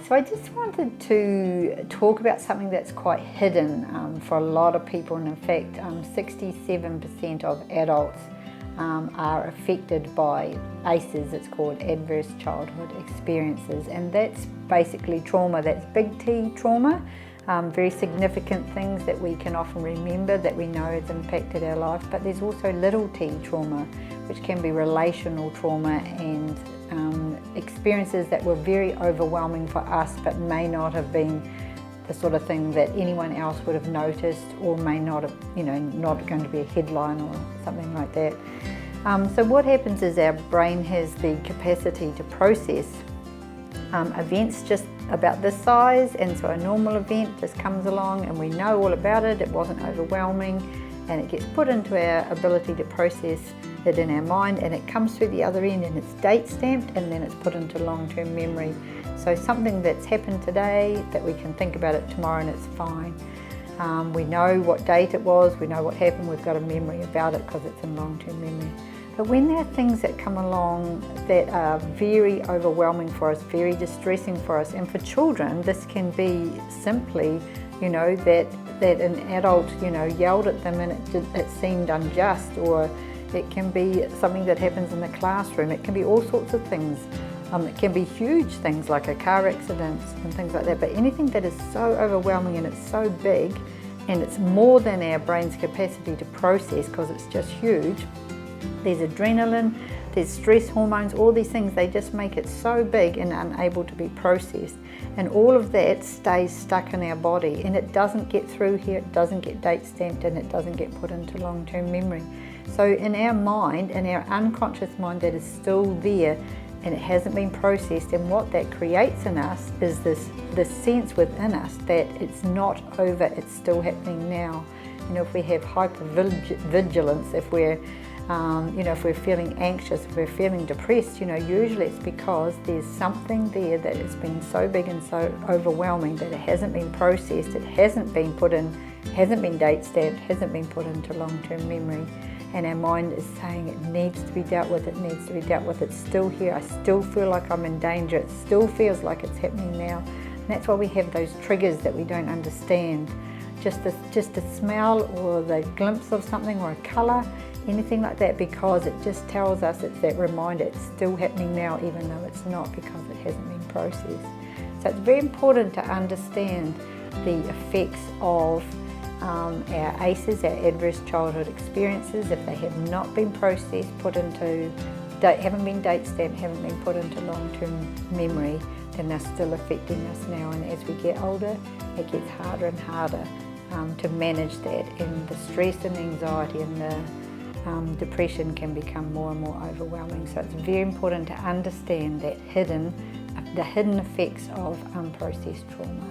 So I just wanted to talk about something that's quite hidden for a lot of people, and in fact 67% of adults are affected by ACEs. It's called Adverse Childhood Experiences, and that's basically trauma. That's big T trauma, very significant things that we can often remember that we know has impacted our life, but there's also little t trauma, which can be relational trauma and experiences that were very overwhelming for us but may not have been the sort of thing that anyone else would have noticed, or may not have, not going to be a headline or something like that. So what happens is our brain has the capacity to process events just about this size, and so a normal event just comes along and we know all about it, it wasn't overwhelming, and it gets put into our ability to process it in our mind, and it comes through the other end and it's date stamped, and then it's put into long-term memory. So something that's happened today, that we can think about it tomorrow and it's fine. We know what date it was, we know what happened, we've got a memory about it because it's in long-term memory. But when there are things that come along that are very overwhelming for us, very distressing for us, and for children this can be simply, that an adult, yelled at them and it seemed unjust, or it can be something that happens in the classroom. It can be all sorts of things. It can be huge things like a car accident and things like that, but anything that is so overwhelming and it's so big and it's more than our brain's capacity to process because it's just huge. There's adrenaline, there's stress hormones, all these things, they just make it so big and unable to be processed. And all of that stays stuck in our body, and it doesn't get through here, it doesn't get date stamped, and it doesn't get put into long-term memory. So in our mind, in our unconscious mind, that is still there and it hasn't been processed, and what that creates in us is this sense within us that it's not over, it's still happening now. If we have hypervigilance, if we're if we're feeling anxious, if we're feeling depressed, usually it's because there's something there that has been so big and so overwhelming that it hasn't been processed, it hasn't been put in, hasn't been date stamped, hasn't been put into long-term memory. And our mind is saying it needs to be dealt with, it needs to be dealt with, it's still here, I still feel like I'm in danger, it still feels like it's happening now. And that's why we have those triggers that we don't understand. Just a smell or the glimpse of something or a colour, anything like that, because it just tells us, it's that reminder, it's still happening now even though it's not, because it hasn't been processed. So it's very important to understand the effects of our ACEs, our adverse childhood experiences. If they have not been processed, haven't been date stamped, haven't been put into long-term memory, then they're still affecting us now. And as we get older, it gets harder and harder to manage that, and the stress and anxiety and the depression can become more and more overwhelming. So it's very important to understand that the hidden effects of unprocessed trauma.